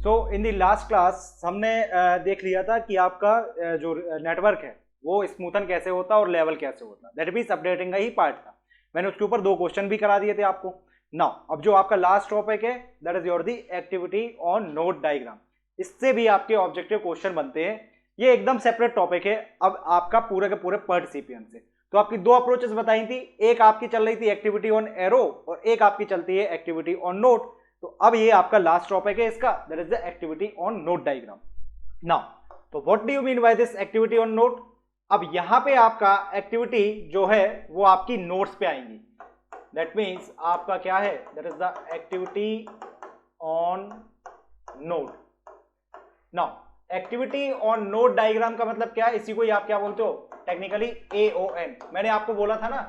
So in the last class हमने देख लिया था कि आपका जो नेटवर्क है वो स्मूथन कैसे होता है और लेवल कैसे होता है। दैट मीन्स अपडेटिंग का ही पार्ट था। मैंने उसके ऊपर 2 क्वेश्चन भी करा दिए थे आपको। नाउ अब जो आपका लास्ट टॉपिक है that is your the activity on node diagram. इससे भी आपके ऑब्जेक्टिव क्वेश्चन बनते हैं। ये एकदम सेपरेट टॉपिक है अब आपका पूरे के पूरे पर्ट सीपीएम से। तो आपकी 2 अप्रोचेस बताई थी, एक आपकी चल रही थी एक्टिविटी ऑन एरो और एक आपकी चलती है एक्टिविटी ऑन नोड। तो अब ये आपका लास्ट टॉपिक है इसका, that is the activity on node diagram. Now तो what do you mean by this activity on node? अब यहां पे आपका एक्टिविटी जो है वो आपकी नोड्स पे आएंगी। दैट मीन्स आपका क्या है, that is the activity on node. Now activity on node diagram का मतलब क्या है, इसी को ही आप क्या बोलते हो टेक्निकली AON। मैंने आपको बोला था ना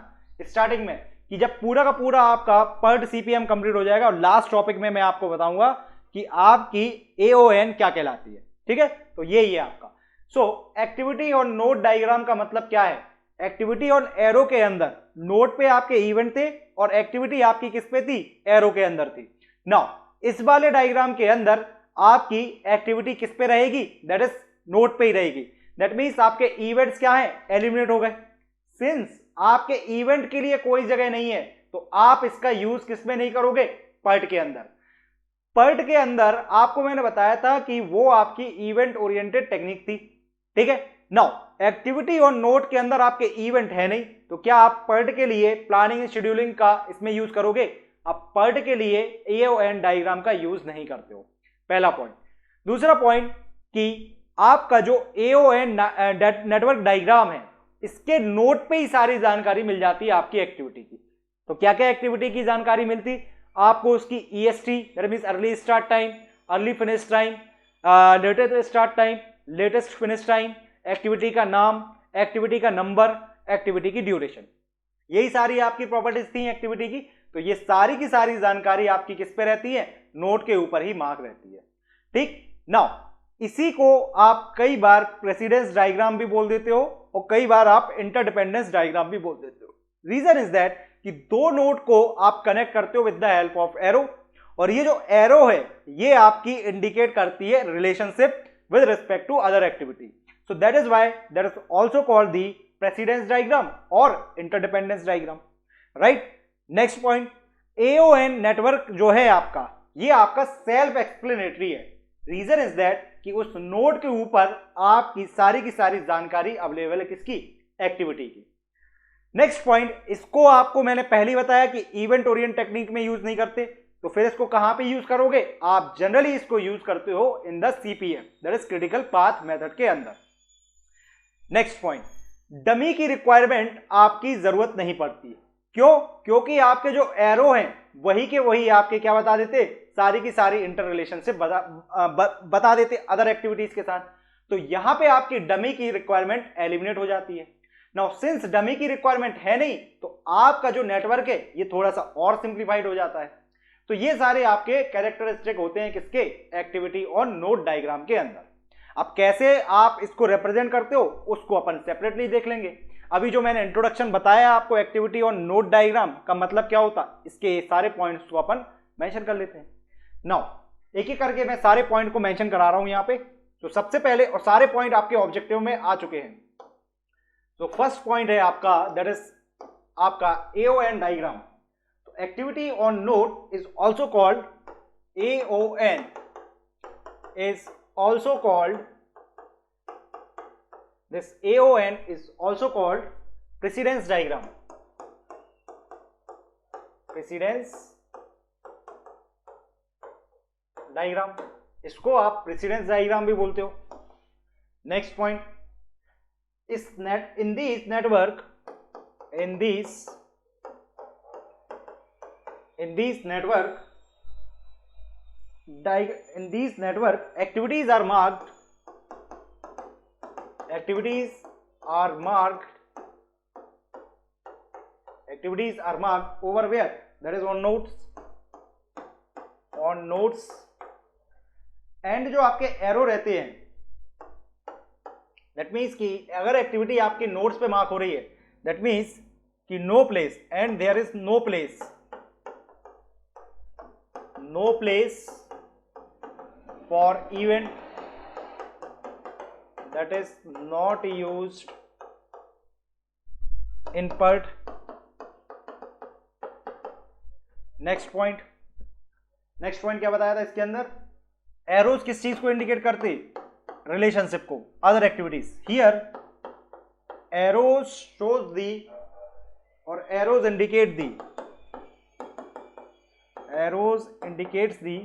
स्टार्टिंग में कि जब पूरा का पूरा आपका पर्ट सीपीएम कंप्लीट हो जाएगा और लास्ट टॉपिक में मैं आपको बताऊंगा कि आपकी AON क्या कहलाती है। ठीक है, तो यही है आपका। सो एक्टिविटी ऑन नोड डायग्राम का मतलब क्या है, एक्टिविटी ऑन एरो के अंदर नोड पे आपके इवेंट थे और एक्टिविटी आपकी किस पे थी, एरो के अंदर थी। नाउ इस वाले डायग्राम के अंदर आपकी एक्टिविटी किस पे रहेगी, दैट इज नोड पे ही रहेगी। दैट मीन्स आपके इवेंट्स क्या है, एलिमिनेट हो गए। सिंस आपके इवेंट के लिए कोई जगह नहीं है तो आप इसका यूज किस में नहीं करोगे, पर्ट के अंदर। पर्ट के अंदर आपको मैंने बताया था कि वो आपकी इवेंट ओरिएंटेड टेक्निक थी। ठीक है, नाउ एक्टिविटी ऑन नोड के अंदर आपके इवेंट है नहीं तो क्या आप पर्ट के लिए प्लानिंग एंड शेड्यूलिंग का इसमें यूज करोगे? आप पर्ट के लिए AON डायग्राम का यूज नहीं करते हो, पहला पॉइंट। दूसरा पॉइंट कि आपका जो AON नेटवर्क डायग्राम है इसके नोड पे ही सारी जानकारी मिल जाती है आपकी एक्टिविटी की। तो क्या क्या एक्टिविटी की जानकारी मिलती आपको, उसकी EST that means early start time, early finish time, latest start time, latest finish time, activity का नाम, एक्टिविटी का नंबर, एक्टिविटी की ड्यूरेशन, यही सारी आपकी प्रॉपर्टीज थी एक्टिविटी की। तो ये सारी की सारी जानकारी आपकी किस पे रहती है, नोड के ऊपर ही मार्क रहती है। ठीक, नाउ इसी को आप कई बार प्रेसिडेंस डायग्राम भी बोल देते हो और कई बार आप इंटरडिपेंडेंस डायग्राम भी बोल देते हो। रीजन इज दैट कि 2 नोड को आप कनेक्ट करते हो with the help of arrow और ये जो एरो है ये आपकी इंडिकेट करती है relationship with respect to other activity. So that is why that is also called the precedence diagram और interdependence diagram, right. Next point, AON network जो है आपका ये आपका सेल्फ एक्सप्लेनेटरी है। रीजन इज दैट कि उस नोड के ऊपर आपकी सारी की सारी जानकारी अवेलेबल है, किसकी, एक्टिविटी की। नेक्स्ट पॉइंट, इसको आपको मैंने पहले ही बताया कि इवेंट ओरिएंट टेक्निक में यूज नहीं करते तो फिर इसको कहां पे यूज करोगे, आप जनरली इसको यूज करते हो in the CPM that is critical path method के अंदर। नेक्स्ट पॉइंट, डमी की रिक्वायरमेंट आपकी जरूरत नहीं पड़ती। क्यों? क्योंकि आपके जो एरो हैं वही के वही आपके क्या बता देते, सारी की सारी इंटर रिलेशनशिप बता देते अदर एक्टिविटीज के साथ। तो यहां पे आपकी डमी की रिक्वायरमेंट एलिमिनेट हो जाती है। नाउ सिंस डमी की रिक्वायरमेंट है नहीं तो आपका जो नेटवर्क है ये थोड़ा सा और सिंप्लीफाइड हो जाता है। तो ये सारे आपके कैरेक्टरिस्टिक होते हैं किसके, एक्टिविटी ऑन नोड डायग्राम के अंदर। अब कैसे आप इसको रिप्रेजेंट करते हो उसको अपन सेपरेटली देख लेंगे। अभी जो मैंने इंट्रोडक्शन बताया आपको एक्टिविटी ऑन नोड डायग्राम का मतलब क्या होता, इसके सारे पॉइंट्स को अपन मेंशन कर लेते हैं। नाउ एक एक करके मैं सारे पॉइंट को मेंशन करा रहा हूं यहां पे। तो सबसे पहले, और सारे पॉइंट आपके ऑब्जेक्टिव में आ चुके हैं। तो फर्स्ट पॉइंट है आपका दैट इज आपका AON डायग्राम। तो activity on node is also called AON is also called this AON is also called precedence diagram, precedence diagram, इसको आप precedence diagram भी बोलते हो। नेक्स्ट पॉइंट, इस net in this network in these network activities are marked over where, that is on nodes and जो आपके arrow रहते हैं दैट मीन्स कि अगर एक्टिविटी आपके नोड्स पे मार्क हो रही है दैट मीन्स कि no place and there is no place for event that is not used in PERT. Next point क्या बताया था इसके अंदर? एरोज किस चीज को इंडिकेट करते? रिलेशनशिप को, other activities. Here arrows shows the और arrows indicates the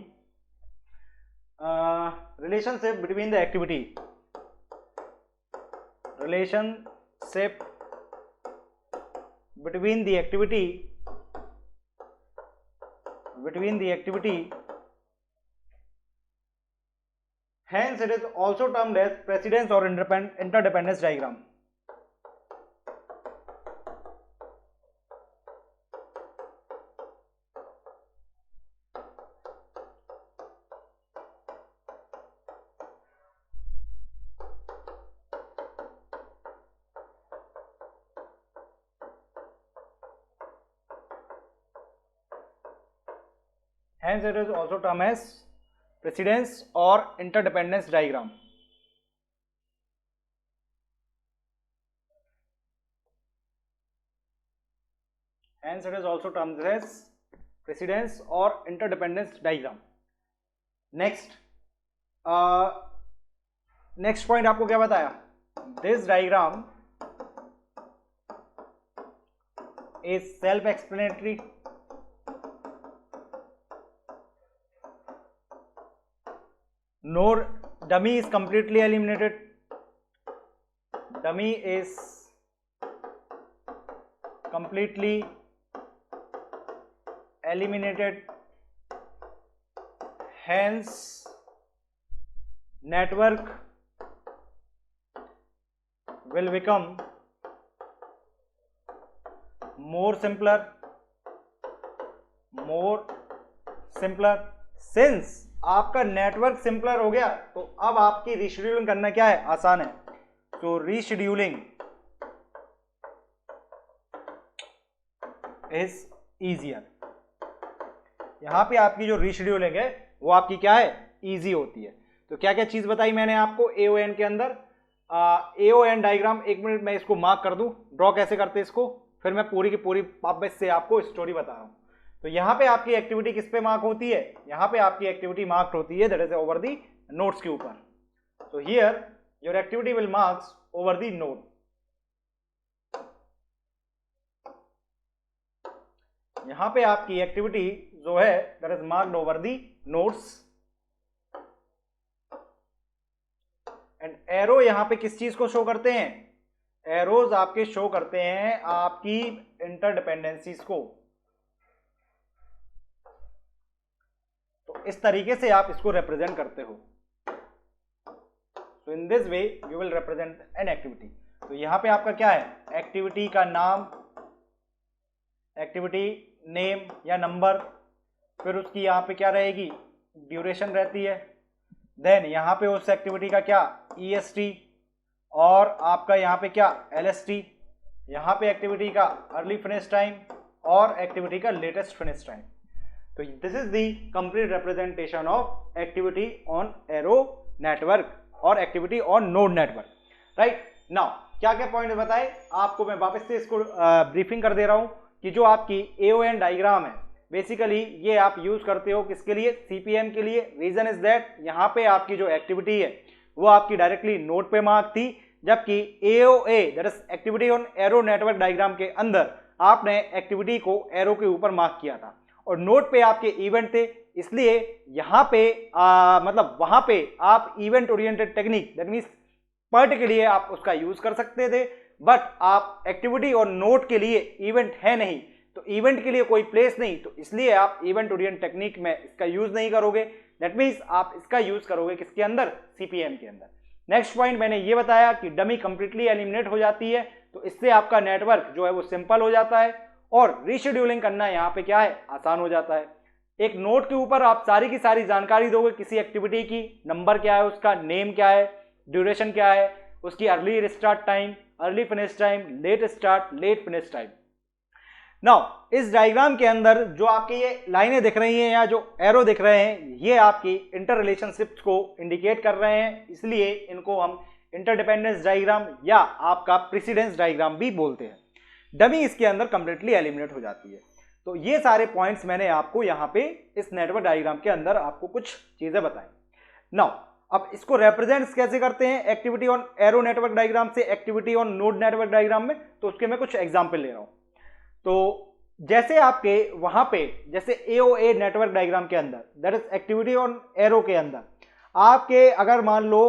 relationship between the activity, hence it is also termed as precedence or interdependence diagram. Hence it is also termed as precedence or interdependence diagram. Hence it is also termed as precedence or interdependence diagram. next point आपको क्या बताया? This diagram is self-explanatory. Nor dummy is completely eliminated. Dummy is completely eliminated. Hence, network will become more simpler. Since आपका network simpler हो गया तो अब आपकी rescheduling करना क्या है? आसान है. तो रीशेड्यूलिंग इज इजियर. यहां पे आपकी जो रीशेड्यूलिंग है वो आपकी क्या है? इजी होती है. तो क्या क्या चीज बताई मैंने आपको एओएन के अंदर? एओएन डायग्राम, एक मिनट मैं इसको मार्क कर दूं, ड्रॉ कैसे करते इसको, फिर मैं पूरी की पूरी वापस से आपको स्टोरी बता रहा हूं. तो यहां पे आपकी एक्टिविटी किस पे मार्क होती है? यहां पे आपकी एक्टिविटी मार्क होती है that is over the notes के ऊपर. तो here your activity will marks over the note. यहां पे आपकी एक्टिविटी जो है that is marked over the notes. And arrow यहां पे किस चीज को शो करते हैं? एरोज आपके शो करते हैं आपकी इंटरडिपेंडेंसीज को. तो इस तरीके से आप इसको रिप्रेजेंट करते हो. तो in this way you will represent an activity. तो यहां पे आपका क्या है? एक्टिविटी का नाम, एक्टिविटी नेम या नंबर, फिर उसकी यहां पे क्या रहेगी? ड्यूरेशन रहती है. देन यहां पे उस एक्टिविटी का क्या? EST, और आपका यहां पे क्या? LST. यहां पे एक्टिविटी का अर्ली फिनिश टाइम और एक्टिविटी का लेटेस्ट फिनिश टाइम. तो this is the complete representation of activity on arrow network और activity on node network. Right now क्या क्या पॉइंट बताए आपको, मैं वापस से इसको ब्रीफिंग कर दे रहा हूं कि जो आपकी एओएन डायग्राम है बेसिकली ये आप यूज करते हो किसके लिए? सीपीएम के लिए. रीजन इज दैट यहां पे आपकी जो एक्टिविटी है वो आपकी डायरेक्टली नोड पे मार्क थी, जबकि AOA that is activity on arrow network diagram के अंदर आपने एक्टिविटी को एरो के ऊपर मार्क किया था और नोड पे आपके इवेंट थे. इसलिए यहां पे मतलब वहां पे आप event oriented technique that means PERT के लिए आप उसका यूज कर सकते थे, बट आप एक्टिविटी और नोड के लिए इवेंट है नहीं, तो इवेंट के लिए कोई प्लेस नहीं, तो इसलिए आप इवेंट ओरिएंटेड टेक्निक में इसका यूज नहीं करोगे. दैट मींस आप इसका यूज करोगे किसके अंदर? सीपीएम के अंदर. नेक्स्ट पॉइंट मैंने ये बताया कि डमी कंप्लीटली एलिमिनेट हो जाती है, तो इससे आपका नेटवर्क जो है वो सिंपल हो जाता है और रीशेड्यूलिंग करना यहाँ पे क्या है? आसान हो जाता है. एक नोट के ऊपर आप सारी की सारी जानकारी दोगे किसी एक्टिविटी की, नंबर क्या है उसका, नेम क्या है, ड्यूरेशन क्या है, उसकी early start time, early finish time, late start, late finish time. Now इस डायग्राम के अंदर जो आपकी ये लाइनें दिख रही हैं या जो एरो दिख रहे हैं, ये आपकी इंटर रिलेशनशिप्स को इंडिकेट कर रहे हैं, इसलिए इनको हम इंटरडिपेंडेंस डायग्राम या आपका प्रेसिडेंस डायग्राम भी बोलते हैं। डमी इसके अंदर कंप्लीटली एलिमिनेट हो जाती है। तो ये सारे पॉइंट्स मैंने आपको यहाँ पे इस नेटवर्क डायग्राम के अंदर आपको कुछ चीजें बताई। नाउ अब इसको रिप्रेजेंट कैसे करते हैं activity on arrow network diagram से activity on node network diagram में, तो उसके मैं कुछ एग्जांपल ले रहा हूं। तो जैसे आपके वहां पे जैसे एओए नेटवर्क डायग्राम के अंदर that is activity on arrow के अंदर आपके अगर मान लो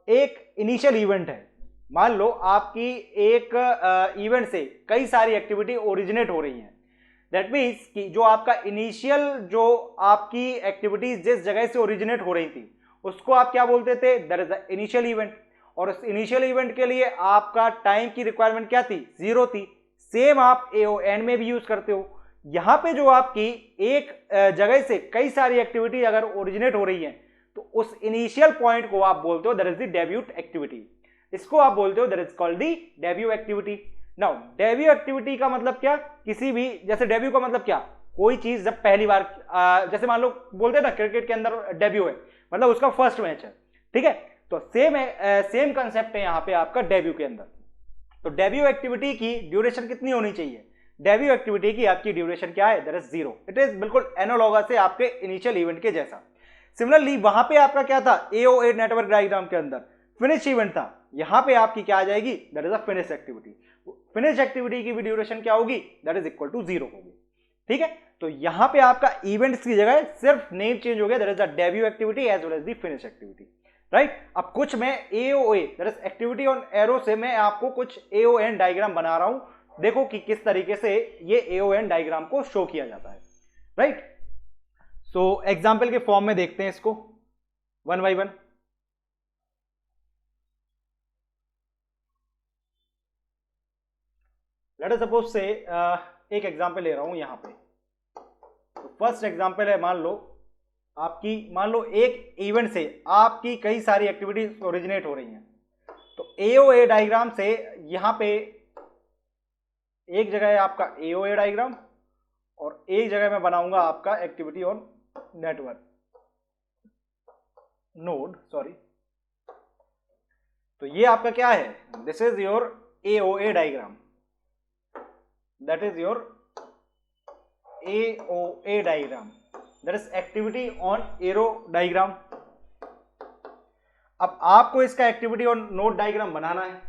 एक इनिशियल इवेंट है, मान लो आपकी एक इवेंट से कई सारी एक्टिविटी ओरिजिनेट हो रही हैं, दैट मीन्स कि जो आपका इनिशियल जो आपकी एक्टिविटीज जिस जगह से ओरिजिनेट हो रही थी उसको आप क्या बोलते थे, that is the initial event. और उस इनिशियल इवेंट के लिए आपका टाइम की रिक्वायरमेंट क्या थी, 0 थी। सेम आप एओएन में भी यूज करते हो। यहां पे जो आपकी एक जगह से कई सारी एक्टिविटी अगर ओरिजिनेट हो रही है तो उस इनिशियल पॉइंट को आप बोलते हो that is the debut activity. इसको आप बोलते हो that is called the debut activity. Now debut activity का मतलब क्या, किसी भी जैसे डेब्यू का मतलब क्या, कोई चीज जब पहली बार जैसे मान लो बोलते हैं ना क्रिकेट के अंदर डेब्यू है मतलब उसका फर्स्ट मैच है, ठीक है। तो सेम कंसेप्ट है यहां पे आपका डेब्यू के अंदर। तो डेब्यू एक्टिविटी की ड्यूरेशन कितनी होनी चाहिए, डेब्यू एक्टिविटी की आपकी ड्यूरेशन क्या है, दैट इज 0। इट इज बिल्कुल एनालॉगस है आपके इनिशियल इवेंट के जैसा। सिमिलरली वहां पे आपका क्या था, एओए नेटवर्क डायग्राम के अंदर फिनिश इवेंट था, यहां पे आपकी क्या आ जाएगी, that is a finish activity. Finish activity की भी ड्यूरेशन क्या होगी, दैट इज इक्वल टू 0 होगी, ठीक है। तो यहां पे आपका इवेंट्स की जगह सिर्फ नेम चेंज हो गया, that is the debut activity as well as the finish activity, right. अब कुछ मैं एओए that is activity on arrow से मैं आपको कुछ एओएन डायग्राम बना रहा हूं, देखो कि किस तरीके से ये एओएन डायग्राम को शो किया जाता है, राइट। सो एग्जांपल के फॉर्म में देखते हैं इसको one by one. Late us suppose से एक एग्जांपल ले रहा हूं यहां पे। तो फर्स्ट एग्जांपल है, मान लो एक इवेंट से आपकी कई सारी एक्टिविटीज ओरिजिनेट हो रही हैं। तो एओए डायग्राम से यहां पे एक जगह है आपका एओए डायग्राम और एक जगह मैं बनाऊंगा आपका activity on network node, sorry. तो ये आपका क्या है, this is your AOA diagram, that is your AOA diagram, that is activity on arrow diagram. अब आपको इसका एक्टिविटी ऑन नोड डायग्राम बनाना है,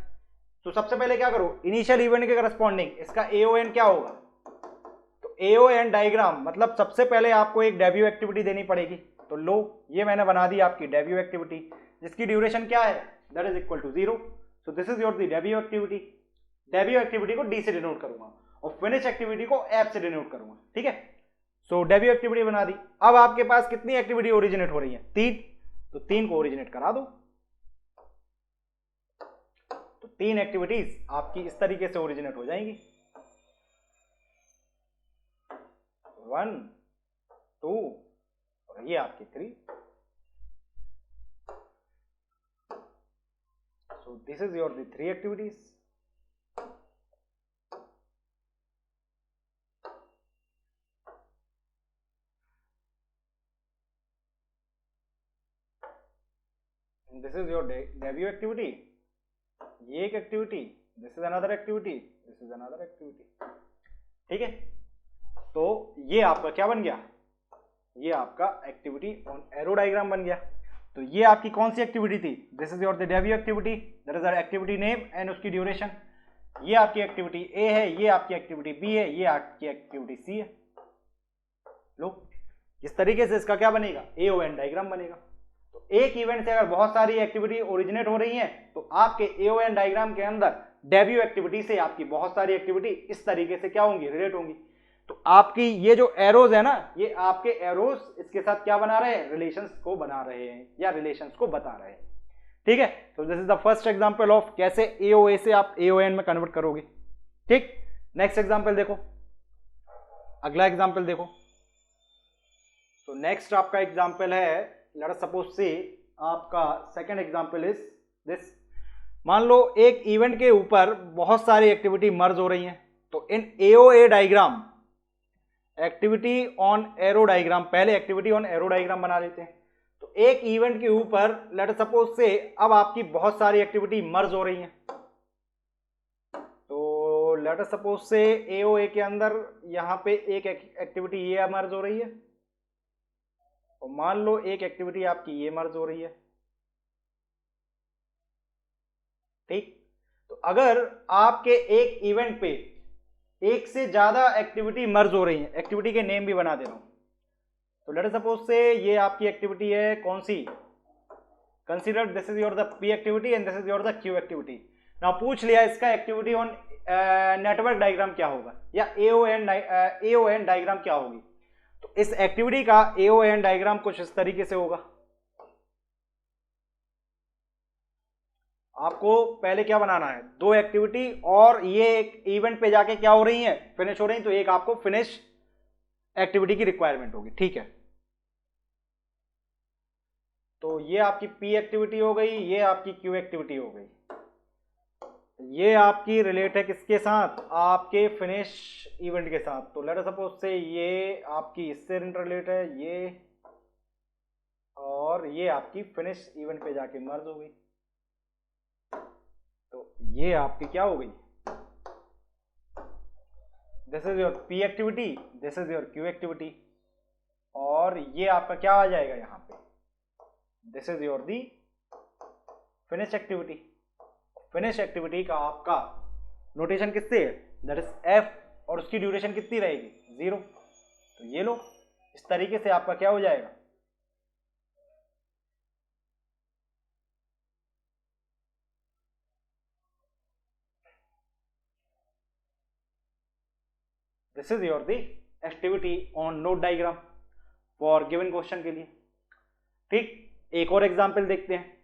तो सबसे पहले क्या करो, इनिशियल इवेंट के करस्पॉन्डिंग इसका एओएन क्या होगा। तो एओएन डायग्राम मतलब सबसे पहले आपको एक डेब्यू एक्टिविटी देनी पड़ेगी। तो लो ये मैंने बना दी आपकी डेब्यू एक्टिविटी, जिसकी ड्यूरेशन क्या है, that is equal to 0। So this is your the debut activity. Debut activity को डी से डिनोट करूंगा और फिनिश एक्टिविटी को एफ से डिनोट करूंगा, ठीक है। सो डेब्यू एक्टिविटी बना दी। अब आपके पास कितनी एक्टिविटी ओरिजिनेट हो रही है, 3। तो 3 को ओरिजिनेट करा दो। तो 3 एक्टिविटीज आपकी इस तरीके से ओरिजिनेट हो जाएंगी, 1 2 और ये आपकी 3। सो this is your the 3 activities. This is your debut activity, ये एक activity, this is another activity, this is another activity, ठीक है। तो ये आपका क्या बन गया, ये आपका एक्टिविटी ऑन एरो डायग्राम बन गया। तो ये आपकी कौन सी एक्टिविटी थी, this is your the debut activity, that is activity name and उसकी ड्यूरेशन। ये आपकी एक्टिविटी ए है, ये आपकी एक्टिविटी बी है, ये आपकी एक्टिविटी सी है। लो इस तरीके से इसका क्या बनेगा, एओएन डायग्राम बनेगा। तो एक इवेंट से अगर बहुत सारी एक्टिविटी ओरिजिनेट हो रही हैं तो आपके एओएन डायग्राम के अंदर डेब्यू एक्टिविटी से आपकी बहुत सारी एक्टिविटी इस तरीके से क्या होंगी, रिलेट होंगी। तो आपकी ये जो एरोज है ना, ये आपके एरोज इसके साथ क्या बना रहे हैं, रिलेशंस को बना रहे हैं या रिलेशंस को बता रहे हैं, ठीक है। तो this is the first example of कैसे एओए से आप एओएन में कन्वर्ट करोगे, ठीक। नेक्स्ट एग्जांपल देखो, अगला एग्जांपल देखो। तो नेक्स्ट आपका एग्जांपल है, लेट अस सपोज से आपका सेकंड एग्जांपल इज दिस। मान लो एक इवेंट के ऊपर बहुत सारी एक्टिविटी मर्ज हो रही हैं। तो इन AOA diagram, activity on arrow diagram, पहले एक्टिविटी ऑन एरो डायग्राम बना लेते हैं। तो एक इवेंट के ऊपर लेट अस सपोज से अब आपकी बहुत सारी एक्टिविटी मर्ज हो रही हैं। तो लेट अस सपोज से AOA के अंदर यहां पे एक एक्टिविटी ये मर्ज हो रही है, और मान लो एक एक्टिविटी आपकी ये मर्ज हो रही है, ठीक। तो अगर आपके एक इवेंट पे एक से ज्यादा एक्टिविटी मर्ज हो रही है, एक्टिविटी के नेम भी बना दे रहा हूं। तो लेट अस सपोज से ये आपकी एक्टिविटी है कौन सी, consider this is your the P activity and this is your the Q activity. Now पूछ लिया इसका एक्टिविटी ऑन नेटवर्क डायग्राम क्या होगा, या AON डायग्राम क्या होगी। तो इस एक्टिविटी का AON डायग्राम कुछ इस तरीके से होगा। आपको पहले क्या बनाना है, दो एक्टिविटी, और ये एक इवेंट पे जाके क्या हो रही है, फिनिश हो रही है। तो एक आपको फिनिश एक्टिविटी की रिक्वायरमेंट होगी, ठीक है। तो ये आपकी P एक्टिविटी हो गई, ये आपकी Q एक्टिविटी हो गई। ये आपकी रिलेट है किसके साथ, आपके फिनिश इवेंट के साथ। तो लेट अस सपोज से ये आपकी इससे रिलेट है, ये और ये आपकी फिनिश इवेंट पे जाके मर्ज हो गई। तो ये आपकी क्या हो गई, this is your P activity, this is your Q activity, और ये आपका क्या आ जाएगा यहां पे, this is your the finish activity. Finish activity का आपका नोटेशन किससे है, दैट इज F, और उसकी ड्यूरेशन कितनी रहेगी, 0। तो ये लो, इस तरीके से आपका क्या हो जाएगा, this is your the activity on node diagram for given question के लिए, ठीक। एक और एग्जांपल देखते हैं।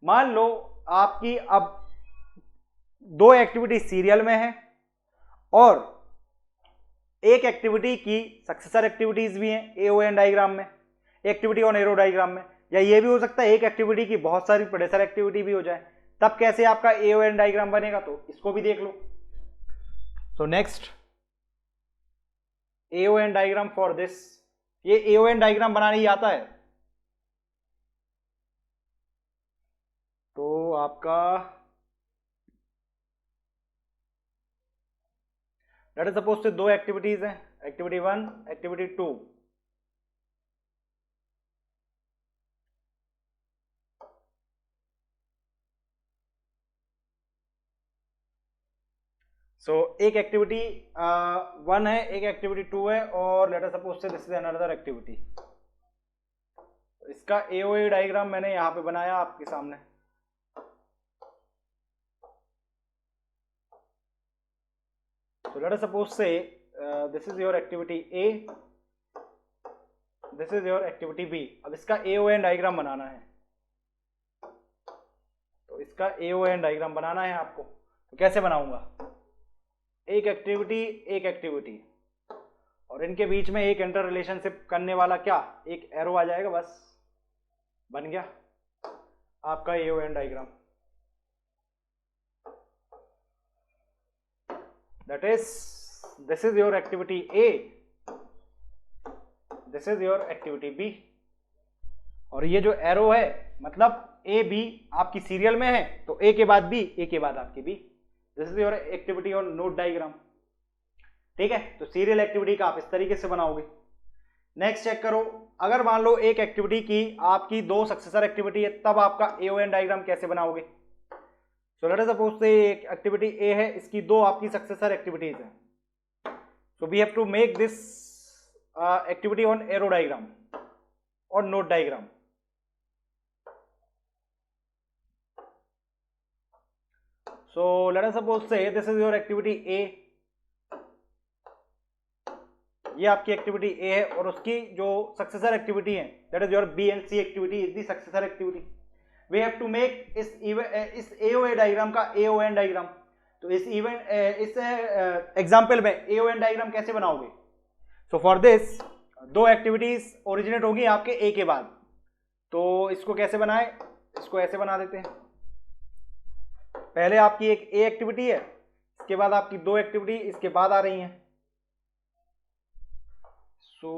मान लो आपकी अब दो एक्टिविटी सीरियल में है, और एक एक्टिविटी की सक्सेसर एक्टिविटीज भी हैं AON डायग्राम में, एक्टिविटी ऑन एरो डायग्राम में, या ये भी हो सकता है एक एक्टिविटी की बहुत सारी प्रेडेसर एक्टिविटी भी हो जाए। तब कैसे आपका AON डायग्राम बनेगा, तो इसको भी देख लो। तो next AON diagram for this, ये AON डायग्राम बनाने ही आता है। तो आपका लेट अस सपोज से दो एक्टिविटीज हैं, एक्टिविटी 1, एक्टिविटी 2। सो एक एक्टिविटी 1 है, एक एक्टिविटी 2 है, और late us suppose say this is another activity. इसका AOA डायग्राम मैंने यहां पे बनाया आपके सामने। So let us suppose say this is your activity A, this is your activity B। अब इसका AON डायग्राम बनाना है, तो इसका AON डायग्राम बनाना है आपको। तो कैसे बनाऊंगा, एक एक्टिविटी एक एक्टिविटी, और इनके बीच में एक इंटर रिलेशनशिप करने वाला क्या, एक एरो आ जाएगा, बस बन गया आपका AON diagram. That is, this is your activity A, this is your activity B, और ये जो एरो है मतलब A B आपकी सीरियल में है, तो A के बाद B, A के बाद आपकी B। This is your activity on node diagram, ठीक है। तो सीरियल एक्टिविटी का आप इस तरीके से बनाओगे। नेक्स्ट चेक करो, अगर मान लो एक एक्टिविटी की आपकी दो सक्सेसर एक्टिविटी है, तब आपका AON डायग्राम कैसे बनाओगे। सो लेट अस सपोज से एक एक्टिविटी A है, इसकी दो आपकी सक्सेसर एक्टिविटीज हैं। So we have to make this activity on arrow diagram और node diagram. So let us suppose say this is your activity A, ये आपकी एक्टिविटी A है, और उसकी जो सक्सेसर एक्टिविटी है that is your B and C activity is the successor activity. We have to make इस AOA diagram का AON diagram. तो इस एग्जाम्पल में AON डायग्राम कैसे बनाओगे। सो फॉर दिस दो एक्टिविटीज ओरिजिनेट होगी आपके A के बाद, तो इसको कैसे बनाए, इसको ऐसे बना देते हैं। पहले आपकी एक A एक्टिविटी है, इसके बाद आपकी दो एक्टिविटी इसके बाद आ रही हैं। सो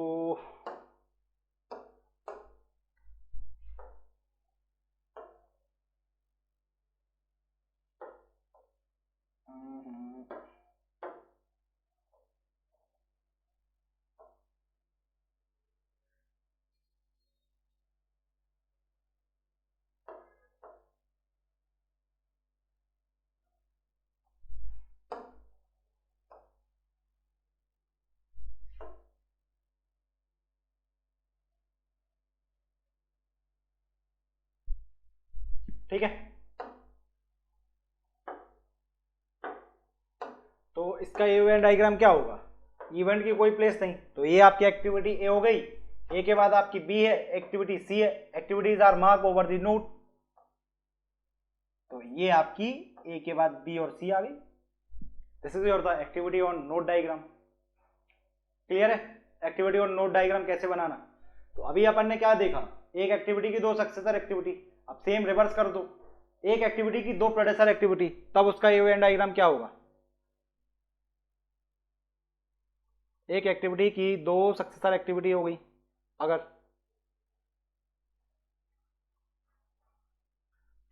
ठीक है, तो इसका इवेंट डायग्राम क्या होगा, इवेंट की कोई प्लेस नहीं, तो ये आपकी एक्टिविटी ए हो गई। ए के बाद आपकी बी है, एक्टिविटी सी है, activities are mark over the note, तो ये आपकी ए के बाद बी और सी आ गई। This is your the activity on note diagram. Clear है एक्टिविटी ऑन नोट डायग्राम कैसे बनाना। तो अभी अपन ने क्या देखा, एक एक्टिविटी की दो सक्सेसर एक्टिविटी, अब सेम रिवर्स कर दो, एक एक्टिविटी की दो प्रेडेसर एक्टिविटी, तब उसका इवेंट डायग्राम क्या होगा। एक एक्टिविटी की दो सक्सेसर एक्टिविटी हो गई अगर,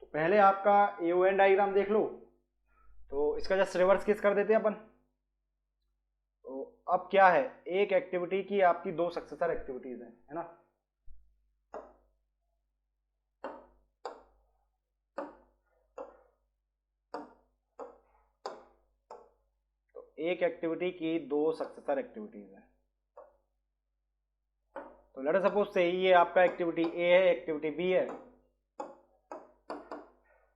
तो पहले आपका इवेंट डायग्राम देख लो, तो इसका जस्ट रिवर्स केस कर देते हैं अपन। तो अब क्या है, एक एक्टिविटी की आपकी दो सक्सेसर एक्टिविटीज हैं, है ना। तो एक एक्टिविटी की दो सक्सेसर एक्टिविटीज हैं, तो लेट अस सपोज से ये आपका एक्टिविटी ए है, एक्टिविटी बी है,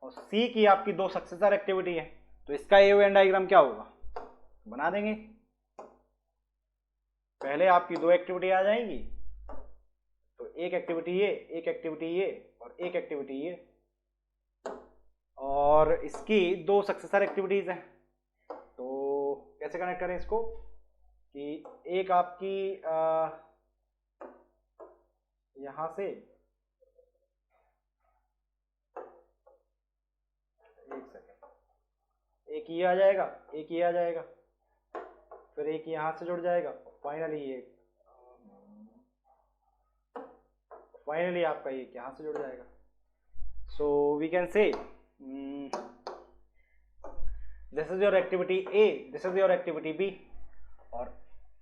और सी की आपकी दो सक्सेसर एक्टिविटी है, तो इसका इवेंट डायग्राम क्या होगा, बना देंगे। पहले आपकी दो एक्टिविटी आ जाएंगी, तो एक एक्टिविटी ये, एक एक्टिविटी ये, और एक एक्टिविटी ये, और इसकी दो सक्सेसर एक्टिविटीज हैं। तो कैसे कनेक्ट करें इसको कि एक आपकी यहां से, एक सेकेंड, एक ये आ जाएगा, एक ये आ जाएगा, फिर एक यहां से जुड़ जाएगा, फाइनली ये, फाइनली आपका ये यहां से जुड़ जाएगा। So we can say this is your activity A, this is your activity B, और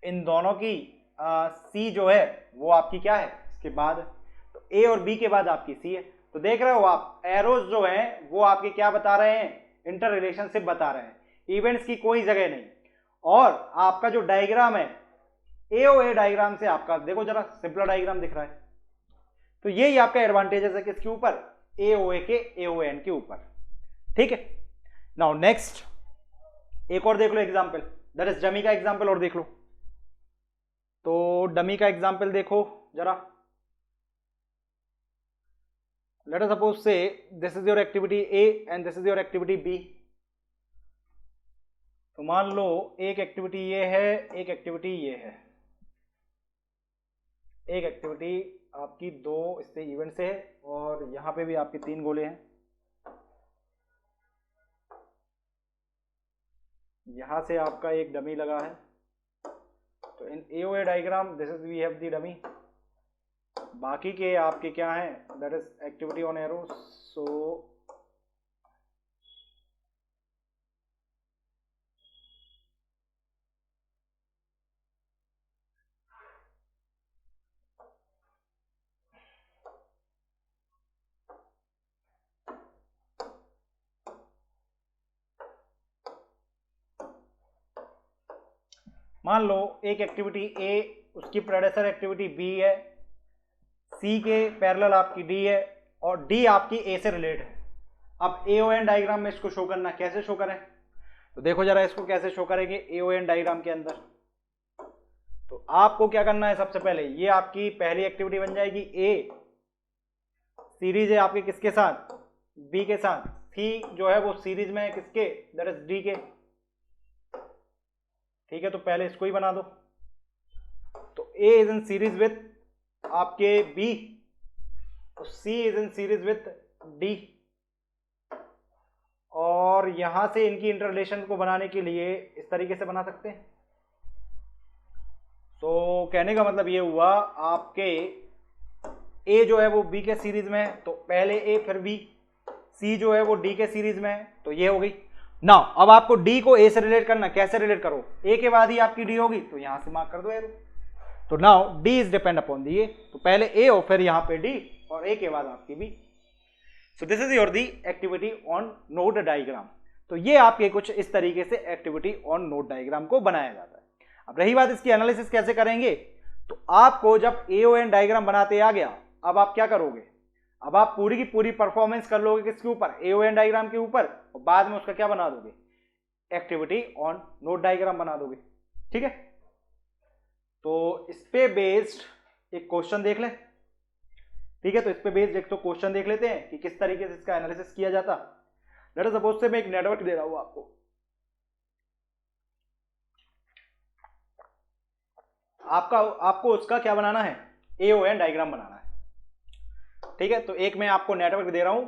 इन दोनों की सी जो है वो आपकी क्या है इसके बाद, तो ए और बी के बाद आपकी सी है। तो देख रहे हो आप एरोज जो हैं वो आपके क्या बता रहे हैं, इंटर रिलेशनशिप बता रहे हैं, इवेंट्स की कोई जगह नहीं। और आपका जो डायग्राम है एओए डायग्राम से आपका देखो जरा सिंपल डायग्राम दिख रहा है, तो यही आपका एडवांटेजेस है किसके ऊपर, एओए के एओएन के ऊपर। ठीक है, नाउ नेक्स्ट एक और देख लो एग्जांपल, दैट इज डमी का एग्जांपल और देख लो। तो डमी का एग्जांपल देखो जरा, let us suppose say this is your activity A and this is your activity B. तो मान लो एक एक्टिविटी ये है, एक एक्टिविटी ये है, एक एक्टिविटी आपकी दो इससे इवेंट से है, और यहां पे भी आपके तीन गोले हैं, यहां से आपका एक डमी लगा है। तो in AOA diagram this is we have the dummy, बाकी के आपके क्या हैं, that is activity on arrow. So मान लो एक एक्टिविटी ए उसकी प्रेडेसर एक्टिविटी बी है, सी के पैरेलल आपकी डी है, और डी आपकी ए से रिलेट है। अब एओएन डायग्राम में इसको शो करना, कैसे शो करें, तो देखो जरा इसको कैसे शो करेंगे एओएन डायग्राम के अंदर। तो आपको क्या करना है, सबसे पहले ये आपकी पहली एक्टिविटी बन जाएगी ए, सीरीज है आपके किसके साथ, बी के साथ, सी जो है वो सीरीज में है किसके, दैट इज डी के। ठीक है, तो पहले इसको ही बना दो। तो A is in series with आपके बी, तो C is in series with D, और और यहां से इनकी इंटररिलेशन को बनाने के लिए इस तरीके से बना सकते हैं। तो कहने का मतलब ये हुआ आपके ए जो है वो बी के सीरीज में है, तो पहले ए फिर बी, सी जो है वो डी के सीरीज में है, तो ये हो गई। नाउ अब आपको डी को ए से रिलेट करना, कैसे रिलेट करो, ए के बाद ही आपकी डी होगी, तो यहां से मार्क कर दो एरो। तो now D is depend upon the A, तो पहले ए और फिर यहां पे डी और ए के बाद आपकी B. So this is your the activity on node diagram. तो ये आपके कुछ इस तरीके से एक्टिविटी ऑन नोड डायग्राम को बनाया जाता है। अब रही बात इसकी एनालिसिस कैसे करेंगे, तो आपको जब एओएन डायग्राम बनाते आ गया, अब आप क्या करोगे, अब आप पूरी की पूरी परफॉर्मेंस कर लोगे किसके ऊपर, एओएन डायग्राम के ऊपर, और बाद में उसका क्या बना दोगे, एक्टिविटी ऑन नोड डायग्राम बना दोगे। ठीक है, तो इस पे बेस्ड एक क्वेश्चन देख लें। ठीक है, तो इस पे बेस्ड एक तो क्वेश्चन देख लेते हैं कि किस तरीके से इसका एनालिसिस किया जाता। लेट अस सपोज से मैं एक नेटवर्क दे रहा हूं आपको उसका क्या बनाना है, एओएन डायग्राम बनाना है। ठीक है, तो एक मैं आपको नेटवर्क दे रहा हूं,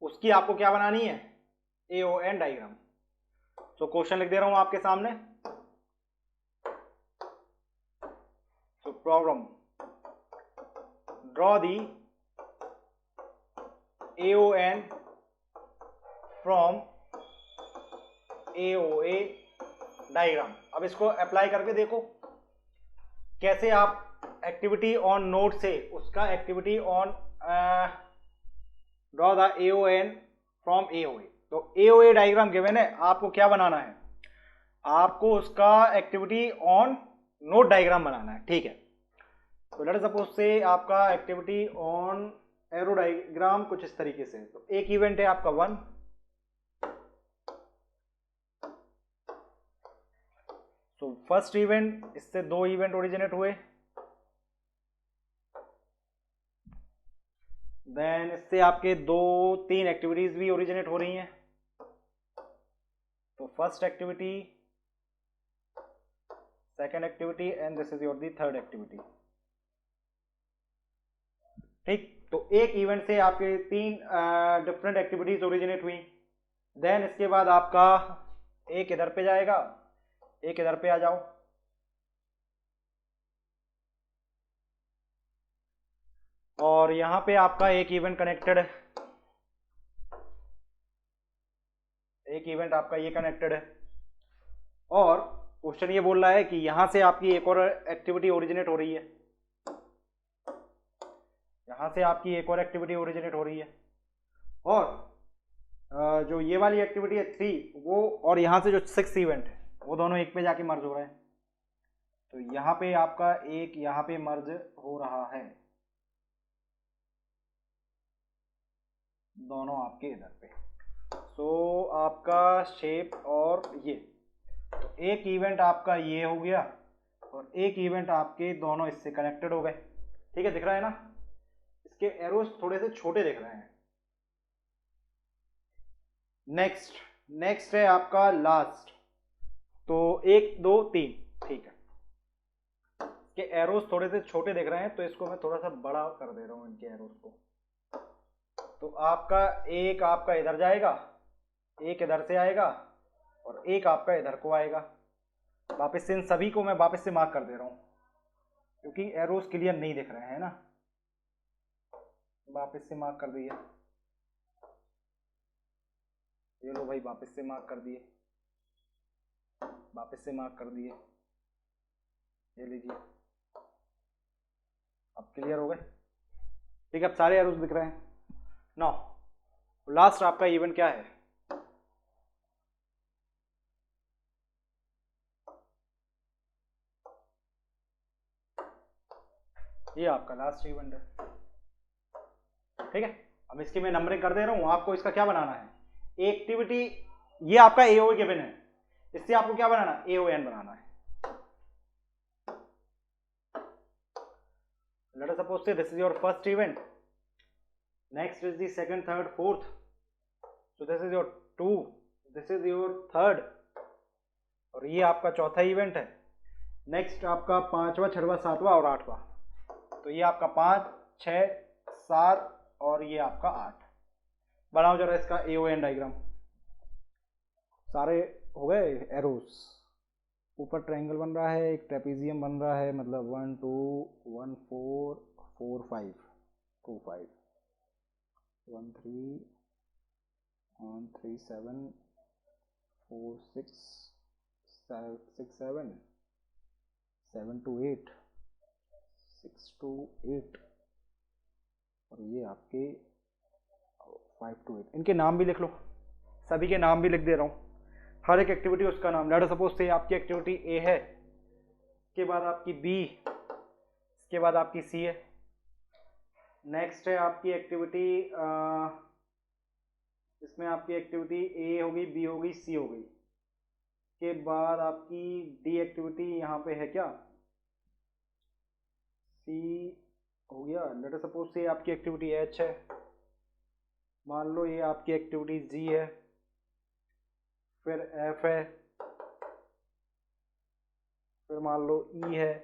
उसकी आपको क्या बनानी है, एओएन डायग्राम। तो क्वेश्चन लिख दे रहा हूं आपके सामने। तो problem, draw the AON from AOA diagram. अब इसको अप्लाई करके देखो कैसे आप एक्टिविटी ऑन नोड से उसका activity on draw the AON from AOA. तो एओए डायग्राम गिवन है, आपको क्या बनाना है, आपको उसका एक्टिविटी ऑन नोड डायग्राम बनाना है। ठीक है, तो लेट अस सपोज से आपका एक्टिविटी ऑन एरो डायग्राम कुछ इस तरीके से। तो एक इवेंट है आपका 1, तो फर्स्ट इवेंट, इससे 2 इवेंट ओरिजिनेट हुए, देन इससे आपके 2-3 एक्टिविटीज भी ओरिजिनेट हो रही हैं। तो first activity, second activity and this is your the third activity. ठीक, तो एक इवेंट से आपके 3 डिफरेंट एक्टिविटीज ओरिजिनेट हुई। देन इसके बाद आपका एक इधर पे जाएगा, एक इधर पे आ जाओ, और यहां पे आपका एक इवेंट कनेक्टेड है, एक इवेंट आपका ये कनेक्टेड है, और क्वेश्चन ये बोल रहा है कि यहां से आपकी एक और एक्टिविटी ओरिजिनेट हो रही है, यहां से आपकी एक और एक्टिविटी ओरिजिनेट हो रही है, और जो ये वाली एक्टिविटी है 3 वो, और यहां से जो 6 इवेंट है वो दोनों एक पे जाके मर्ज हो रहे हैं। तो यहां पे आपका एक यहां पे मर्ज हो रहा है, दोनों आपके इधर पे। सो आपका शेप और ये, तो एक इवेंट आपका ये हो गया और एक इवेंट आपके दोनों इससे कनेक्टेड हो गए। ठीक है, दिख रहा है ना, इसके एरोस थोड़े से छोटे दिख रहे हैं। नेक्स्ट है आपका लास्ट, तो 1 2 3। ठीक है, इसके एरोस थोड़े से छोटे दिख रहे हैं, तो इसको मैं थोड़ा सा बड़ा कर दे रहा हूं इनके एरोस को। तो आपका एक आपका इधर जाएगा, एक इधर से आएगा, और एक आपका इधर को आएगा। वापस से इन सभी को मैं वापस से मार्क कर दे रहा हूं क्योंकि एरोस क्लियर नहीं दिख रहे हैं ना, वापस से मार्क कर दिए। ये लो भाई, वापस से मार्क कर दिए, वापस से मार्क कर दिए, ये लीजिए, अब क्लियर हो गए। ठीक है, अब सारे एरोस दिख रहे हैं। नाउ लास्ट आपका इवेंट क्या है, ये आपका लास्ट इवेंट है। ठीक है, अब इसकी मैं नंबरिंग कर दे रहा हूं, आपको इसका क्या बनाना है, एक्टिविटी, ये आपका एओ गिवन है, इससे आपको क्या बनाना है, एओएन बनाना है। Late us suppose say this is your first event, next is the second, third, fourth, so this is your 2, this is your third, और ये आपका चौथा इवेंट है। नेक्स्ट आपका 5वां, 6वां, 7वां और 8वां। तो ये आपका 5 6 7 और ये आपका 8। बनाओ जरा इसका एओएन डायग्राम। सारे हो गए एरोस। ऊपर ट्रायंगल बन रहा है, एक ट्रेपीजियम बन रहा है, मतलब 1 2 1 4 4 5 2 5 1 3 1 3 7 4 6 6 7 7 2 8 6 2 8 और ये आपके 5 2 8। इनके नाम भी लिख लो, सभी के नाम भी लिख दे रहा हूँ, हर एक एक्टिविटी उसका नाम। लेट सपोज से आपकी एक्टिविटी ए है, इसके बाद आपकी बी, इसके बाद आपकी सी है, नेक्स्ट है आपकी एक्टिविटी इसमें आपकी एक्टिविटी ए होगी, बी होगी, सी हो गई, के बाद आपकी डी एक्टिविटी यहाँ पे है क्या, सी हो गया। लेट सपोज से आपकी एक्टिविटी एच है, मान लो ये आपकी एक्टिविटी जी है, फिर एफ है, फिर मान लो ई है,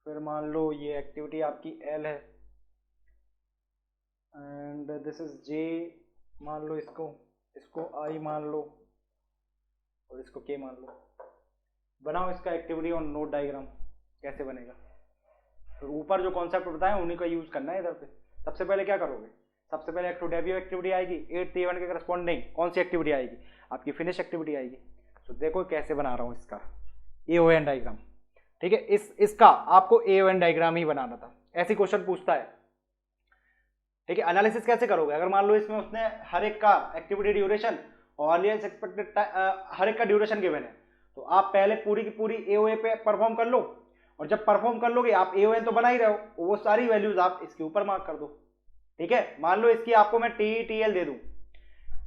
फिर मान लो ये एक्टिविटी आपकी एल है, एंड दिस इज जे, मान लो इसको, इसको आई मान लो और इसको के मान लो। बनाओ इसका एक्टिविटी और नोट डायग्राम कैसे बनेगा। तो ऊपर जो कॉन्सेप्ट बताए उन्हीं का यूज करना है इधर पे। सबसे पहले क्या करोगे, सबसे पहले एक तो डेब्यू एक्टिविटी आएगी, 8th A1 के करस्पॉन्डिंग कौन सी एक्टिविटी आएगी, आपकी फिनिश एक्टिविटी आएगी। तो देखो कैसे बना रहा हूँ इसका AON डायग्राम, ठीक है। इसका आपको AON डायग्राम ही बनाना था, ऐसी क्वेश्चन पूछता है, ठीक है। एनालिसिस कैसे करोगे, अगर मान लो इसमें उसने हर एक का एक्टिविटी ड्यूरेशन और एक्सपेक्टेड हर एक का ड्यूरेशन गिवन है, तो आप पहले पूरी की पूरी AOA पे परफॉर्म कर लो, और जब परफॉर्म कर लोगे आप AON तो बना ही रहे हो, वो सारी वैल्यूज आप इसके ऊपर मार्क कर दो, ठीक है। मान लो इसकी आपको मैं TETL दे दूं,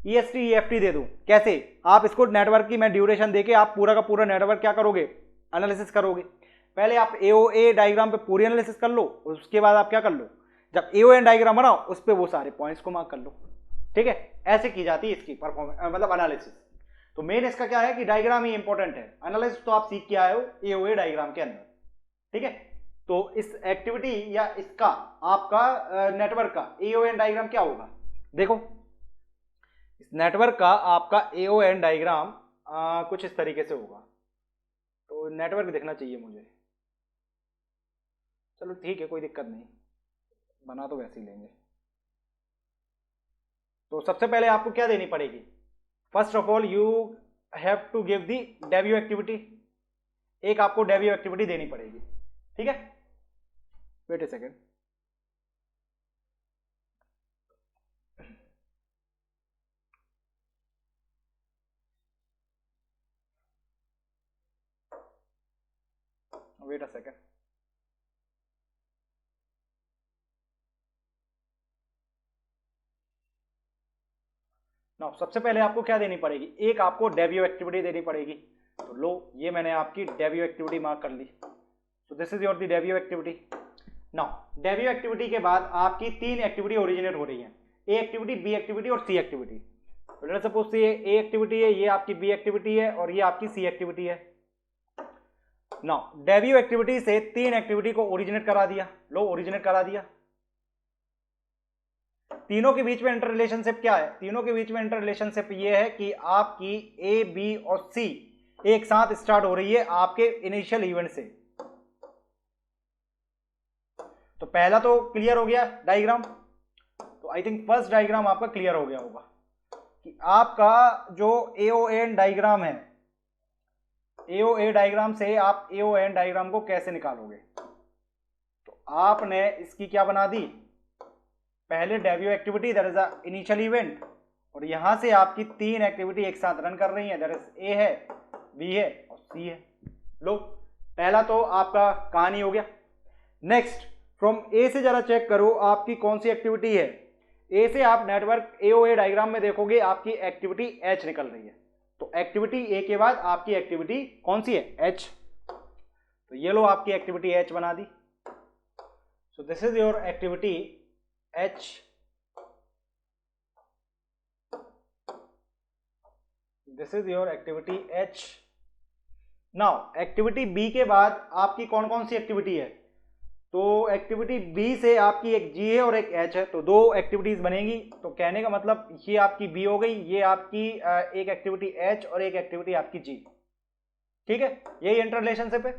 EST EFT दे दूं, कैसे आप इसको नेटवर्क की मैं ड्यूरेशन देके आप पूरा का पूरा नेटवर्क क्या करोगे, एनालिसिस करोगे। पहले आप AOA डायग्राम पे पूरी एनालिसिस कर लो, उसके बाद आप क्या कर लो, जब AON डायग्राम बनाओ उस पर वो सारे पॉइंट्स को मार्क कर लो, ठीक है। ऐसे की जाती है इसकी परफॉर्मेंस मतलब एनालिसिस। तो मेन इसका क्या है कि डायग्राम ही इंपॉर्टेंट है, एनालिसिस तो आप सीख के आए हो AOA डायग्राम के अंदर, ठीक है। तो इस एक्टिविटी या इसका आपका नेटवर्क का AON डायग्राम क्या होगा, देखो इस नेटवर्क का आपका AON डायग्राम कुछ इस तरीके से होगा। तो नेटवर्क देखना चाहिए मुझे, चलो ठीक है कोई दिक्कत नहीं, बना तो वैसे ही लेंगे। तो सबसे पहले आपको क्या देनी पड़ेगी, first of all you have to give the debut activity, एक आपको डेब्यू एक्टिविटी देनी पड़ेगी, ठीक है। Wait a second, wait a second. Now सबसे पहले आपको क्या देनी पड़ेगी, एक आपको डेब्यू एक्टिविटी देनी पड़ेगी। तो लो ये मैंने आपकी डेब्यू एक्टिविटी मार्क कर ली, so this is your the debut activity. Now debut activity के बाद आपकी 3 एक्टिविटी ओरिजिनेट हो रही है, ए एक्टिविटी, बी एक्टिविटी और सी एक्टिविटी। तो लेट्स सपोज ये ए एक्टिविटी है, ये आपकी बी एक्टिविटी है और ये आपकी सी एक्टिविटी है। नाउ डेब्यू एक्टिविटी से 3 एक्टिविटी को ओरिजिनेट करा दिया, लो ओरिजिनेट करा दिया। तीनों के बीच में इंटर रिलेशनशिप क्या है, तीनों के बीच में इंटर रिलेशनशिप ये है कि आपकी ए, बी और सी एक साथ स्टार्ट हो रही है आपके इनिशियल इवेंट से। तो पहला तो क्लियर हो गया डायग्राम, तो आई थिंक फर्स्ट डायग्राम आपका क्लियर हो गया होगा कि आपका जो AON डायग्राम है, AOA डायग्राम से आप AON डायग्राम को कैसे निकालोगे। तो आपने इसकी क्या बना दी, पहले debut activity that is a initial event, और यहां से आपकी 3 एक्टिविटी एक साथ रन कर रही है, दैट इज ए है, बी है और सी है। लो पहला तो आपका कहानी हो गया। नेक्स्ट फ्रॉम ए से जरा चेक करो आपकी कौन सी एक्टिविटी है। ए से आप नेटवर्क AOA डायग्राम में देखोगे आपकी एक्टिविटी एच निकल रही है, तो एक्टिविटी ए के बाद आपकी एक्टिविटी कौन सी है, एच। तो ये लो आपकी एक्टिविटी एच बना दी, so this is your activity H. This is your activity H. Now activity B के बाद आपकी कौन कौन सी एक्टिविटी है, तो एक्टिविटी बी से आपकी एक जी है और एक एच है, तो दो एक्टिविटीज बनेगी। तो कहने का मतलब ये आपकी बी हो गई, ये आपकी एक एक्टिविटी एच और एक एक्टिविटी आपकी जी। ठीक है, यही इंटर रिलेशनशिप है।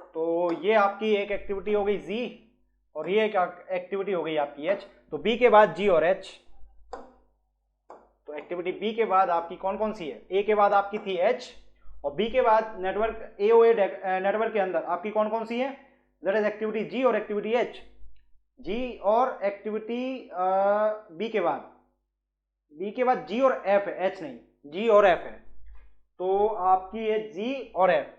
तो ये आपकी एक एक्टिविटी हो गई जी और ये एक एक्टिविटी हो गई आपकी एच। तो बी के बाद जी और एच। तो एक्टिविटी बी के बाद आपकी कौन कौन सी है? ए के बाद आपकी थी एच और बी के बाद नेटवर्क एओए नेटवर्क के अंदर आपकी कौन कौन सी है? दैट इज एक्टिविटी जी और एक्टिविटी एच। जी और एक्टिविटी बी के बाद जी और एफ है, एच नहीं, जी और एफ है। तो आपकी है जी और एफ।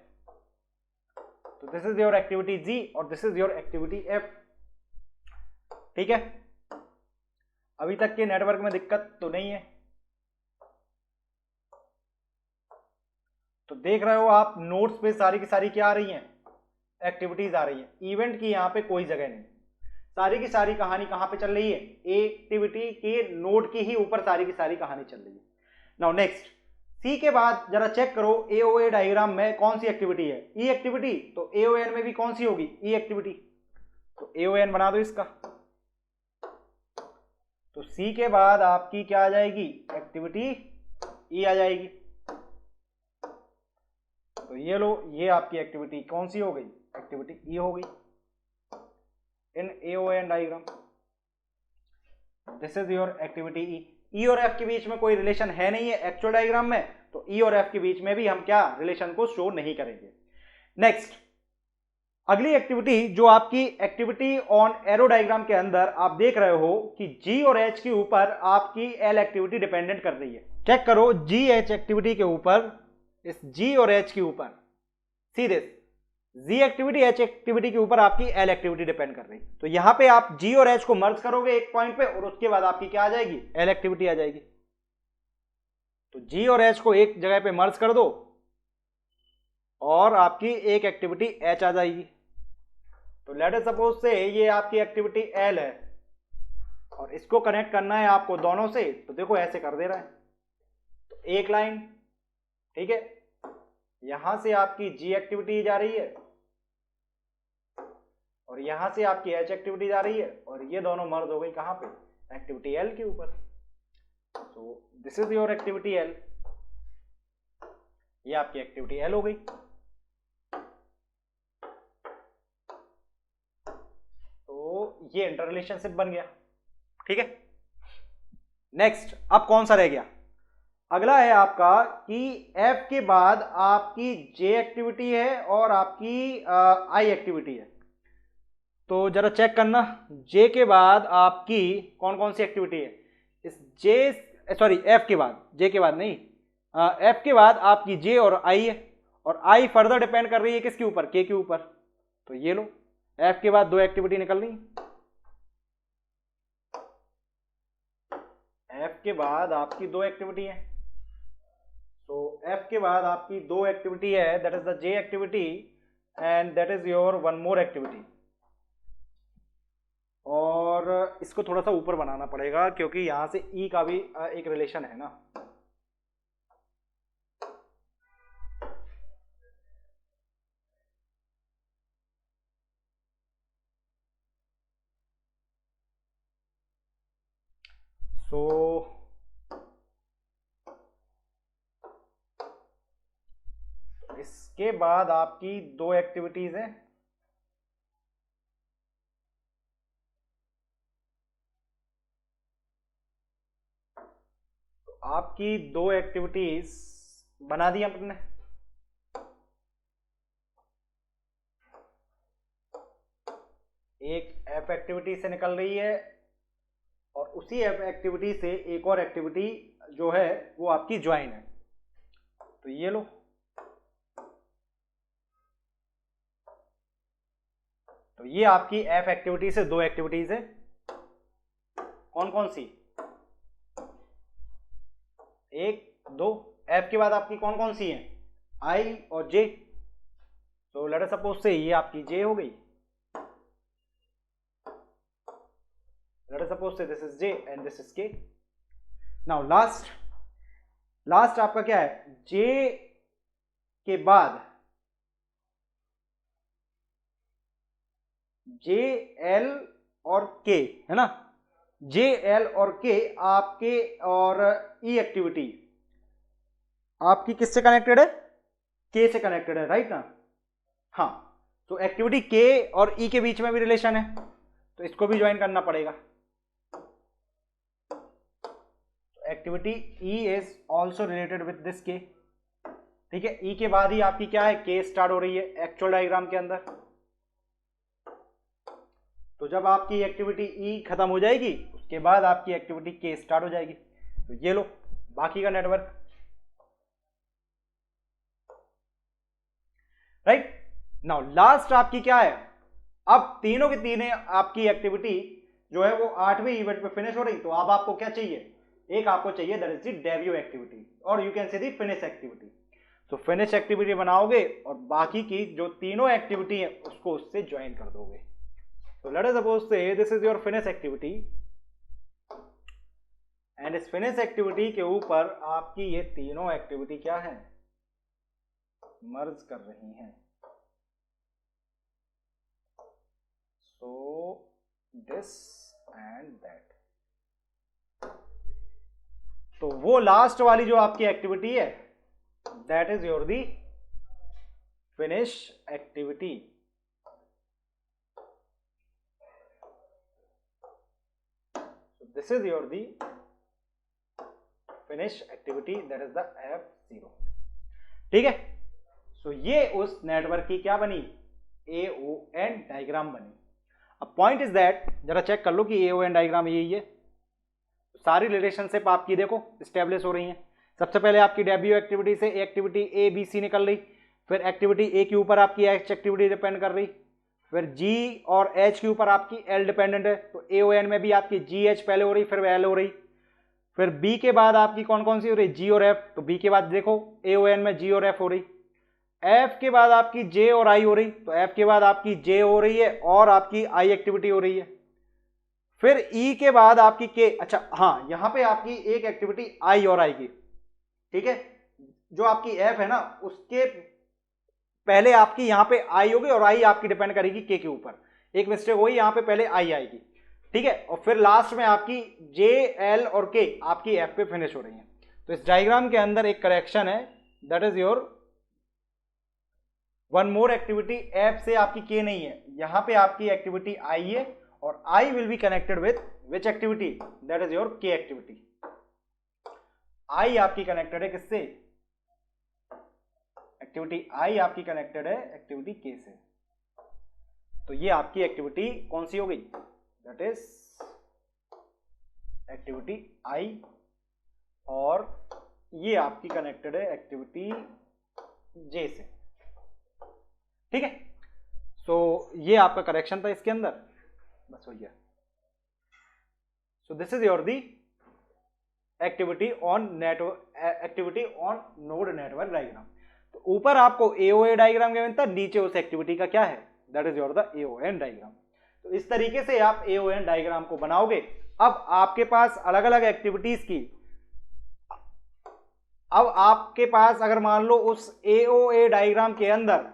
तो दिस इज योर एक्टिविटी जी और this is your activity F. ठीक है, अभी तक के नेटवर्क में दिक्कत तो नहीं है? तो देख रहे हो आप नोट्स पे सारी की सारी क्या आ रही हैं? एक्टिविटीज आ रही है। इवेंट की यहाँ पे कोई जगह नहीं, सारी की सारी कहानी कहाँ पे चल रही है? एक्टिविटी के नोड के ही ऊपर सारी की सारी कहानी चल रही है। नाउ नेक्स्ट, सी के बाद जरा चेक करो एओए डायग्राम में कौन सी एक्टिविटी है? ई एक्टिविटी। तो एओएन में भी कौन सी होगी? ई एक्टिविटी। तो एओएन बना दो इसका। तो सी के बाद आपकी क्या आ जाएगी? एक्टिविटी ई आ जाएगी। तो ये लो, ये आपकी एक्टिविटी कौन सी हो गई? एक्टिविटी ई हो गई in AON diagram. This is your activity E. E और एफ के बीच में कोई रिलेशन है नहीं है एक्चुअल डायग्राम में, तो ई और एफ के बीच में भी हम क्या रिलेशन को शो नहीं करेंगे। नेक्स्ट, अगली एक्टिविटी जो आपकी एक्टिविटी ऑन एरो डायग्राम के अंदर आप देख रहे हो कि जी और एच के ऊपर आपकी एल एक्टिविटी डिपेंडेंट कर रही है। चेक करो जी एच एक्टिविटी के ऊपर, इस जी और एच के ऊपर, see this, G activity H activity के ऊपर आपकी एल एक्टिविटी डिपेंड कर रही। तो यहां पे आप जी और एच को मर्ज करोगे एक पॉइंट पे और उसके बाद आपकी क्या आ जाएगी? एल एक्टिविटी आ जाएगी। तो जी और एच को एक जगह पे मर्ज कर दो और आपकी एक एक्टिविटी एच आ जाएगी। तो लेट अस सपोज से ये आपकी एक्टिविटी एल है और इसको कनेक्ट करना है आपको दोनों से, तो देखो ऐसे कर दे रहा है। तो एक लाइन, ठीक है, यहां से आपकी जी एक्टिविटी जा रही है और यहां से आपकी एच एक्टिविटी जा रही है और ये दोनों मर्ज हो गई कहां पे? एक्टिविटी एल के ऊपर। तो this is your activity L, ये आपकी एक्टिविटी एल हो गई। तो ये इंटर रिलेशनशिप बन गया। ठीक है, नेक्स्ट अब कौन सा रह गया? अगला है आपका कि एफ के बाद आपकी जे एक्टिविटी है और आपकी आई एक्टिविटी है। तो जरा चेक करना, जे के बाद आपकी कौन कौन सी एक्टिविटी है? इस जे, सॉरी एफ के बाद, जे के बाद नहीं, एफ के बाद आपकी जे और आई है और आई फर्दर डिपेंड कर रही है किसके ऊपर? के के ऊपर। तो ये लो, एफ के बाद दो एक्टिविटी निकल रही, एफ के बाद आपकी दो एक्टिविटी है। तो एफ के बाद आपकी दो एक्टिविटी है, that is the J activity and that is your one more activity. और इसको थोड़ा सा ऊपर बनाना पड़ेगा क्योंकि यहां से ई का भी एक रिलेशन है ना। सो इसके बाद आपकी दो एक्टिविटीज हैं, तो आपकी दो एक्टिविटीज बना दी अपने। एक एफ एक्टिविटी से निकल रही है और उसी एफ एक्टिविटी से एक और एक्टिविटी जो है वो आपकी ज्वाइन है। तो ये लो, तो ये आपकी एफ एक्टिविटी से दो एक्टिविटीज है। कौन कौन सी? एक, दो। एफ के बाद आपकी कौन कौन सी है? आई और जे। तो लेट अस सपोज से ये आपकी जे हो गई। Late us suppose say this is J and this is के। नाउ लास्ट आपका क्या है? जे के बाद जे एल और के, है ना, जे एल और के आपके, और ई एक्टिविटी आपकी किससे कनेक्टेड है, के से कनेक्टेड है, राइट ना। हाँ, तो एक्टिविटी के और ई के बीच में भी रिलेशन है, तो इसको भी ज्वाइन करना पड़ेगा। Activity E is also related with this के, ठीक है। ई के बाद ही आपकी क्या है, के स्टार्ट हो रही है एक्चुअल डायग्राम के अंदर। तो जब आपकी एक्टिविटी ई खत्म हो जाएगी, उसके बाद आपकी एक्टिविटी के स्टार्ट हो जाएगी। तो ये लो बाकी का नेटवर्क, राइट। नाउ लास्ट आपकी क्या है, अब तीनों के तीनों आपकी एक्टिविटी जो है वो 8वें इवेंट पे फिनिश हो रही। तो अब आपको क्या चाहिए, एक आपको चाहिए that is the debut activity, और you can say the finish activity. तो फिनिश एक्टिविटी बनाओगे और बाकी की जो तीनों एक्टिविटी है उसको उससे ज्वाइन कर दोगे। तो late us suppose say this is your finish activity, and इस फिनिश एक्टिविटी के ऊपर आपकी ये तीनों एक्टिविटी क्या है, मर्ज कर रही हैं। सो दिस एंड दैट, तो वो लास्ट वाली जो आपकी एक्टिविटी है that is your the finish activity. This is your the finish activity, that is the F0, ठीक है। सो ये उस नेटवर्क की क्या बनी, AON डायग्राम बनी। अब पॉइंट इज दैट, जरा चेक कर लो कि AON डायग्राम यही है। सारी रिलेशनशिप आपकी देखो स्टेब्लिश हो रही हैं। सबसे पहले आपकी डेब्यू एक्टिविटी से एक्टिविटी ए बी सी निकल रही, फिर एक्टिविटी ए के ऊपर आपकी एच एक्टिविटी डिपेंड कर रही, फिर जी और एच के ऊपर आपकी एल डिपेंडेंट है। तो AON में भी आपकी जी एच पहले हो रही, फिर एल हो रही। फिर बी के बाद आपकी कौन कौन सी हो रही, जी और एफ। तो बी के बाद देखो AON में जी और एफ हो रही। एफ के बाद आपकी जे और आई हो रही, तो एफ के बाद आपकी जे हो रही है और आपकी आई एक्टिविटी हो रही है। फिर ई के बाद आपकी के, अच्छा हाँ, यहां पे आपकी एक एक्टिविटी आई और आई की, ठीक है। जो आपकी एफ है ना, उसके पहले आपकी यहां पे आई होगी और आई आपकी डिपेंड करेगी के ऊपर। एक मिस्टेक हुई, यहां पे पहले आई आएगी, ठीक है। और फिर लास्ट में आपकी जे एल और के आपकी एफ पे फिनिश हो रही है। तो इस डायग्राम के अंदर एक करेक्शन है, that is your one more activity. F से आपकी के नहीं है, यहां पे आपकी एक्टिविटी आई है और I will be connected with which activity, that is your के एक्टिविटी। आई आपकी कनेक्टेड है किससे, एक्टिविटी आई आपकी कनेक्टेड है एक्टिविटी के से। तो ये आपकी एक्टिविटी कौन सी हो गई, दैट इज एक्टिविटी आई, और ये आपकी कनेक्टेड है एक्टिविटी जे से, ठीक है। सो ये आपका करेक्शन था इसके अंदर, बस हो गया। सो this is your the activity on network, activity on node network diagram. तो ऊपर आपको AOA डायग्राम क्या मिलता है, नीचे उस एक्टिविटी का क्या है, that is your the AON diagram. तो इस तरीके से आप AON डायग्राम को बनाओगे। अब आपके पास अलग अलग एक्टिविटीज की, अब आपके पास अगर मान लो उस AOA डायग्राम के अंदर,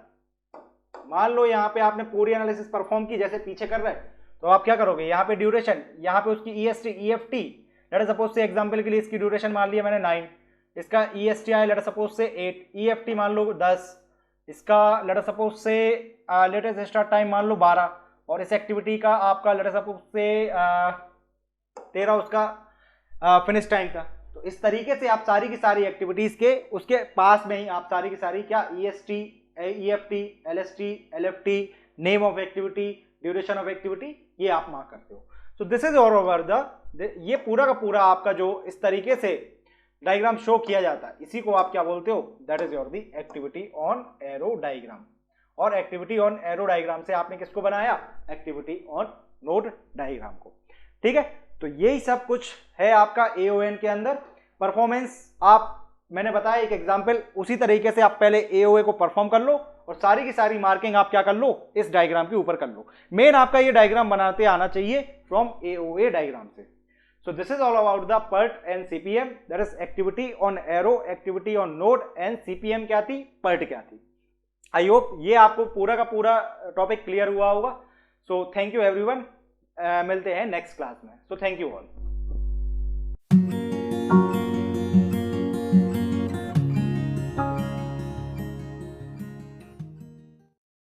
मान लो यहां पे आपने पूरी एनालिसिस परफॉर्म की जैसे पीछे कर रहे हैं, तो आप क्या करोगे, यहाँ पे ड्यूरेशन, यहाँ पे उसकी EST EFT, late us suppose से एग्जांपल के लिए इसकी ड्यूरेशन मान लिया मैंने 9, इसका EST आया लेट अस सपोज से 8, EFT मान लो 10, इसका लेट अस सपोज से लेटेस्ट स्टार्ट टाइम मान लो 12, और इस एक्टिविटी का आपका लेट अस सपोज से 13 उसका फिनिश टाइम था। तो इस तरीके से आप सारी की सारी एक्टिविटीज के उसके पास में ही आप सारी की सारी क्या EST EFT LST LFT, name of activity, duration of activity, ये आप मार्क करते हो। सो this is all over the, ये पूरा का पूरा आपका जो इस तरीके से डायग्राम शो किया जाता है, इसी को आप क्या बोलते हो, that is your the activity on arrow diagram. और एक्टिविटी ऑन एरो डायग्राम से आपने किसको बनाया, एक्टिविटी ऑन नोड डायग्राम को, ठीक है। तो यही सब कुछ है आपका AON के अंदर। परफॉर्मेंस आप, मैंने बताया एक एग्जांपल, उसी तरीके से आप पहले AOA को परफॉर्म कर लो और सारी की सारी मार्किंग आप क्या कर लो, इस डायग्राम के ऊपर कर लो। मेन आपका ये डायग्राम बनाते आना चाहिए फ्रॉम AOA डायग्राम से। सो this is all about the PERT and CPM, that is activity on arrow, activity on node, and CPM क्या थी, PERT क्या थी। आई होप ये आपको पूरा का पूरा टॉपिक क्लियर हुआ होगा। सो थैंक यू एवरीवन, मिलते हैं नेक्स्ट क्लास में। So thank you all.